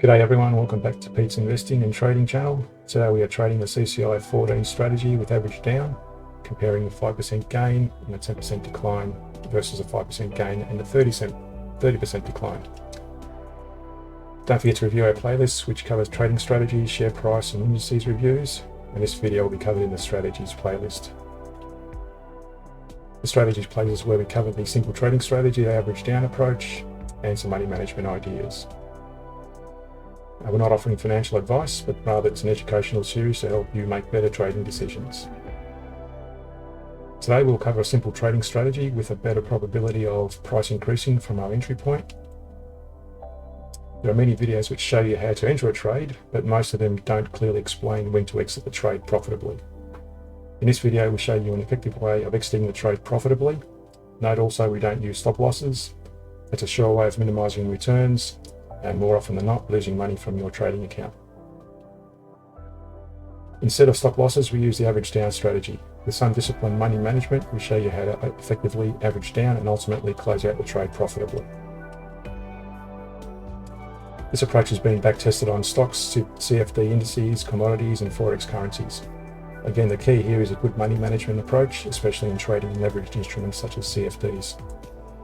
G'day everyone, welcome back to Pete's Investing and Trading channel. Today we are trading the CCI14 strategy with average down, comparing the 5% gain and a 10% decline versus a 5% gain and a 30% decline. Don't forget to review our playlists, which covers trading strategies, share price and indices reviews, and this video will be covered in the strategies playlist. The strategies playlist is where we cover the simple trading strategy, the average down approach, and some money management ideas. We're not offering financial advice, but rather it's an educational series to help you make better trading decisions. Today we'll cover a simple trading strategy with a better probability of price increasing from our entry point. There are many videos which show you how to enter a trade, but most of them don't clearly explain when to exit the trade profitably. In this video we'll show you an effective way of exiting the trade profitably. Note also we don't use stop losses. It's a sure way of minimizing returns, and more often than not, losing money from your trading account. Instead of stop losses, we use the average down strategy. With some disciplined money management, we show you how to effectively average down and ultimately close out the trade profitably. This approach has been back-tested on stocks, CFD indices, commodities, and FOREX currencies. Again, the key here is a good money management approach, especially in trading leveraged instruments such as CFDs.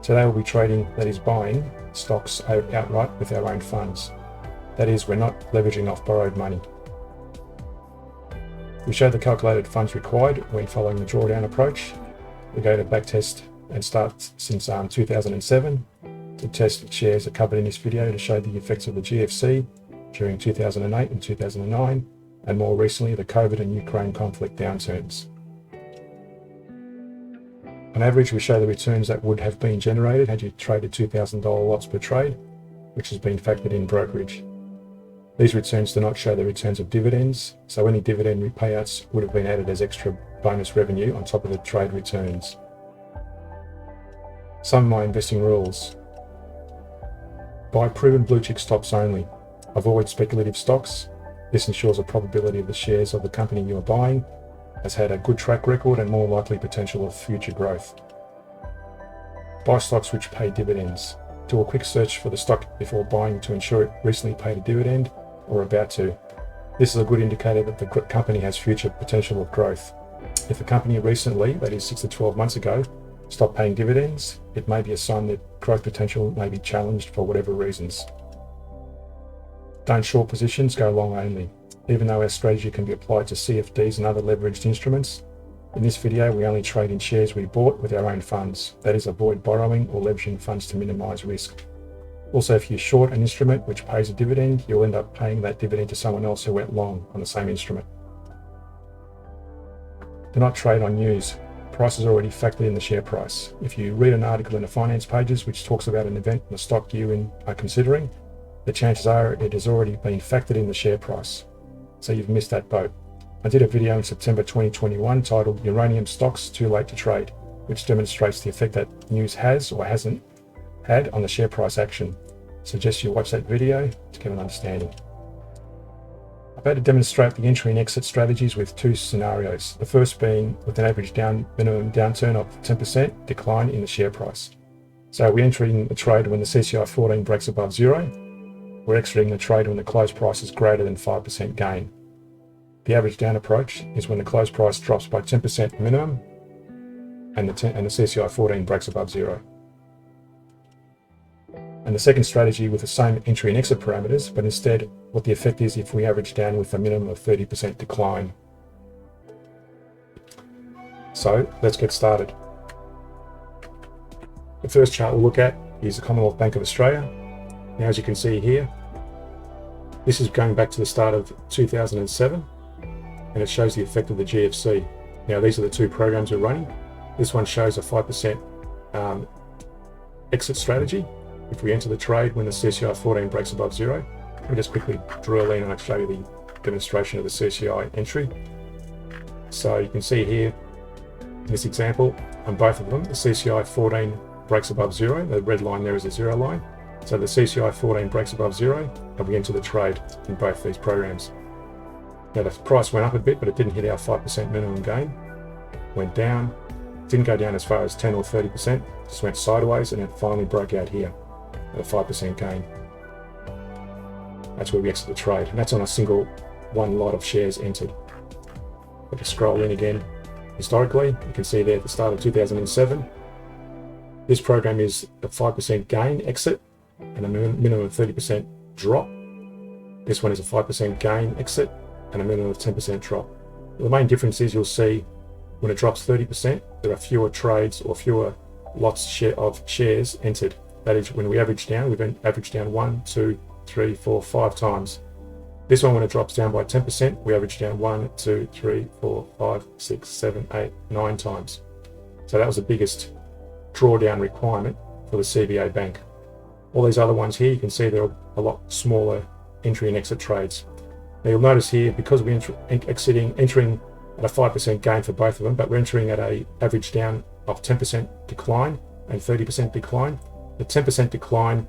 Today we'll be trading, that is buying, stocks outright with our own funds. That is, we're not leveraging off borrowed money. We show the calculated funds required when following the drawdown approach. We go to backtest and start since 2007. The test shares are covered in this video to show the effects of the GFC during 2008 and 2009, and more recently the COVID and Ukraine conflict downturns. On average, we show the returns that would have been generated had you traded $2,000 lots per trade, which has been factored in brokerage. These returns do not show the returns of dividends, so any dividend payouts would have been added as extra bonus revenue on top of the trade returns. Some of my investing rules. Buy proven blue chip stocks only. Avoid speculative stocks. This ensures a probability of the shares of the company you are buying has had a good track record and more likely potential of future growth. Buy stocks which pay dividends. Do a quick search for the stock before buying to ensure it recently paid a dividend or about to. This is a good indicator that the company has future potential of growth. If a company recently, that is 6 to 12 months ago, stopped paying dividends, it may be a sign that growth potential may be challenged for whatever reasons. Don't short positions, go long only. Even though our strategy can be applied to CFDs and other leveraged instruments, in this video we only trade in shares we bought with our own funds. That is, avoid borrowing or leveraging funds to minimize risk. Also, if you short an instrument which pays a dividend, you'll end up paying that dividend to someone else who went long on the same instrument. Do not trade on news. Price is already factored in the share price. If you read an article in the finance pages which talks about an event in the stock you are considering, the chances are it has already been factored in the share price. So you've missed that boat. I did a video in September 2021 titled Uranium Stocks Too Late to Trade, which demonstrates the effect that news has or hasn't had on the share price action. Suggest you watch that video to get an understanding. I've had to demonstrate the entry and exit strategies with two scenarios. The first being with an average minimum downturn of 10% decline in the share price. So we're entering the trade when the CCI14 breaks above zero. We're exiting the trade when the close price is greater than 5% gain. The average down approach is when the close price drops by 10% minimum and the CCI14 breaks above zero. And the second strategy with the same entry and exit parameters, but instead what the effect is if we average down with a minimum of 30% decline. So let's get started. The first chart we'll look at is the Commonwealth Bank of Australia. Now, as you can see here, this is going back to the start of 2007, and it shows the effect of the GFC. Now, these are the two programs we're running. This one shows a 5% exit strategy if we enter the trade when the CCI14 breaks above zero. Let me just quickly drill in and I'll show you the demonstration of the CCI entry. So you can see here, in this example, on both of them, the CCI14 breaks above zero. The red line there is a zero line. So the CCI14 breaks above zero and we enter the trade in both these programs. Now the price went up a bit, but it didn't hit our 5% minimum gain. Went down, didn't go down as far as 10 or 30%, just went sideways and it finally broke out here at a 5% gain. that's where we exit the trade, and that's on a single one lot of shares entered. If I scroll in again, historically, you can see there at the start of 2007, this program is a 5% gain exit and a minimum of 30% drop. This one is a 5% gain exit and a minimum of 10% drop. The main difference is you'll see when it drops 30%, there are fewer trades or fewer lots of shares entered. That is, when we average down, we've averaged down 1, 2, 3, 4, 5 times. This one, when it drops down by 10%, we average down 1, 2, 3, 4, 5, 6, 7, 8, 9 times. So that was the biggest drawdown requirement for the CBA bank. All these other ones here, you can see they're a lot smaller entry and exit trades. Now you'll notice here, because we're entering at a 5% gain for both of them, but we're entering at a average down of 10% decline and 30% decline. The 10% decline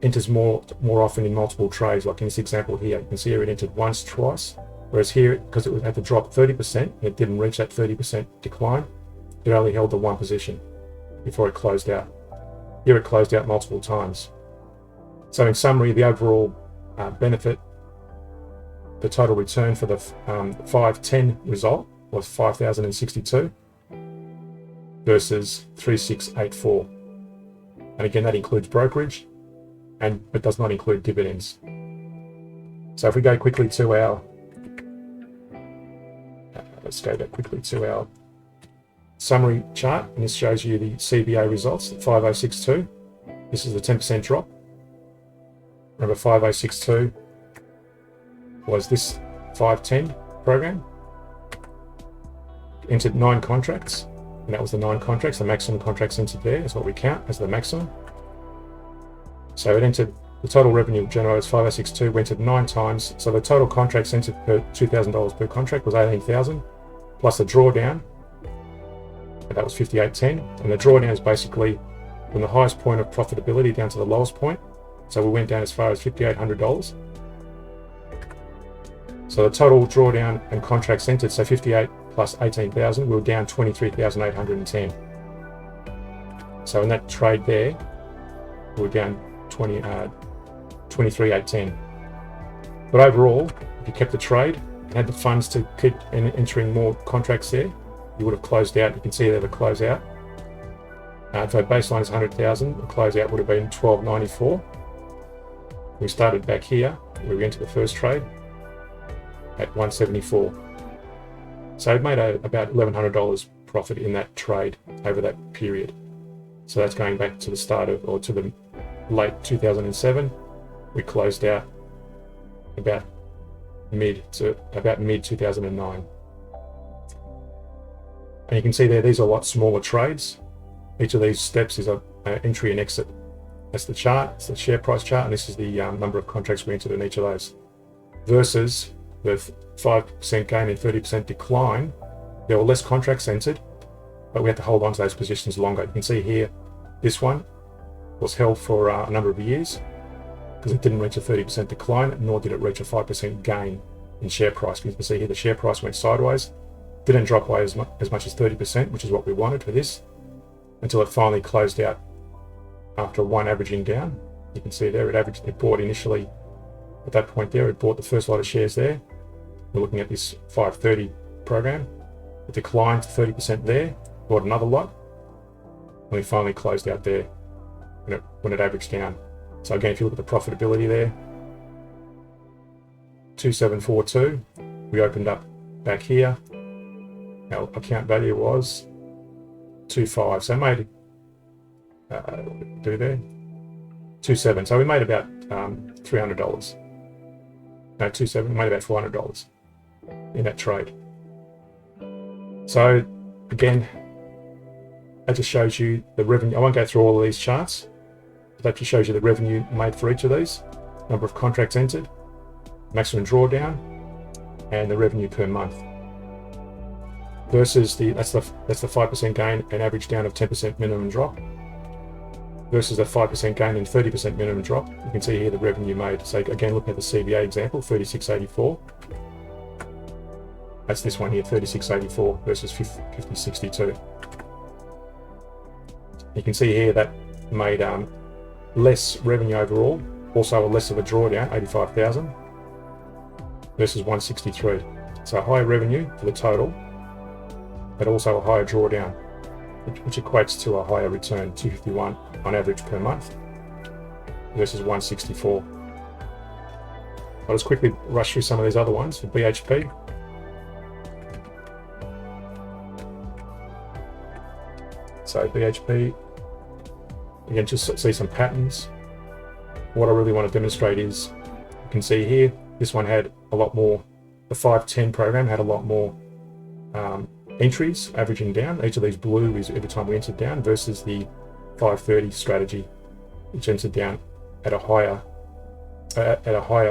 enters more often in multiple trades, like in this example here. You can see here it entered once, twice, whereas here, because it had to drop 30% and it didn't reach that 30% decline, it only held the one position before it closed out. Here it closed out multiple times. So in summary, the overall benefit, the total return for the 510 result was 5,062 versus 3,684. And again, that includes brokerage, but does not include dividends. So if we go quickly to our, let's go back quickly to our summary chart, and this shows you the CBA results, 5062. This is the 10% drop. Remember, 5062 was this 510 program. Entered 9 contracts, and that was the 9 contracts. The maximum contracts entered there is what we count as the maximum. So it entered, the total revenue generated was 5062, we entered 9 times. So the total contracts entered per $2,000 per contract was 18,000, plus the drawdown, and that was 5810. And the drawdown is basically from the highest point of profitability down to the lowest point. So we went down as far as $5,800. So the total drawdown and contracts entered, so 58 plus 18,000, we were down 23,810. So in that trade there, we were down 23,810. But overall, if you kept the trade and had the funds to keep entering more contracts there, you would have closed out. You can see there the closeout. If our baseline is 100,000, the closeout would have been 1294. We started back here, where we entered the first trade at 174. So it made about $1,100 profit in that trade over that period. So that's going back to the start of, or to the late 2007. We closed out about mid 2009. And you can see there, these are a lot smaller trades. Each of these steps is an entry and exit. That's the chart, it's the share price chart, and this is the number of contracts we entered in each of those. Versus the 5% gain and 30% decline, there were less contracts entered, but we had to hold on to those positions longer. You can see here, this one was held for a number of years because it didn't reach a 30% decline, nor did it reach a 5% gain in share price. You can see here the share price went sideways, didn't drop by as much as 30%, which is what we wanted for this, until it finally closed out after one averaging down. You can see there it bought initially at that point there, it bought the first lot of shares there. We're looking at this 530 program. It declined to 30% there, bought another lot, and we finally closed out there when it averaged down. So again, if you look at the profitability there, 2742, we opened up back here. Our account value was 25, so made do there 27. So we made about $300. No, 27. We made about $400 in that trade. So again, that just shows you the revenue. I won't go through all of these charts, but that just shows you the revenue made for each of these, number of contracts entered, maximum drawdown, and the revenue per month. Versus that's the 5% gain and average down of 10% minimum drop. Versus the 5% gain and 30% minimum drop. You can see here the revenue made. So again, looking at the CBA example, 3684. That's this one here, 3684 versus 5062. You can see here that made less revenue overall, Also less of a drawdown, 85,000 versus 163. So a higher revenue for the total, but also a higher drawdown, which equates to a higher return, 251 on average per month versus 164. I'll just quickly rush through some of these other ones. For BHP, so BHP, again, just see some patterns. What I really want to demonstrate is, you can see here, this one had a lot more, the 510 program had a lot more entries averaging down. Each of these blue is every time we entered down, versus the 530 strategy, which entered down at a higher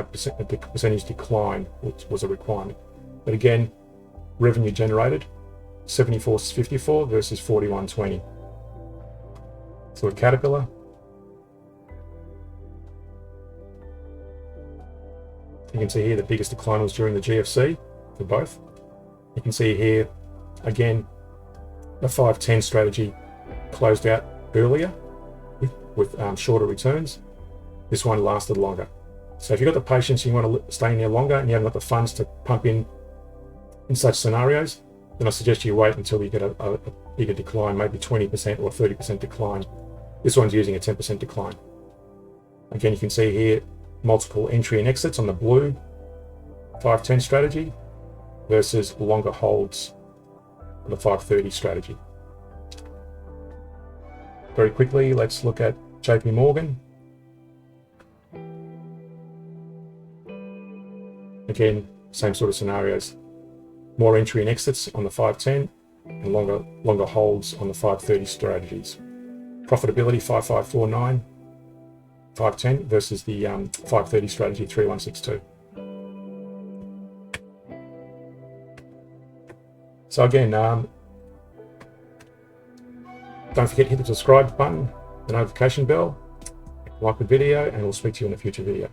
percentage decline, which was a requirement. But again, revenue generated 74.54 versus 41.20. So a Caterpillar, you can see here the biggest decline was during the GFC for both. You can see here again the 510 strategy closed out earlier with shorter returns. This one lasted longer. So if you've got the patience, you want to stay in there longer, and you haven't got the funds to pump in such scenarios, then I suggest you wait until you get a bigger decline, maybe 20% or 30% decline. This one's using a 10% decline. Again, you can see here multiple entry and exits on the blue 510 strategy versus longer holds on the 530 strategy. Very quickly, let's look at JP Morgan. Again, same sort of scenarios. More entry and exits on the 510 and longer holds on the 530 strategies. Profitability 5549, 510 versus the 530 strategy 3162. So again, don't forget to hit the subscribe button, the notification bell, like the video, and we'll speak to you in a future video.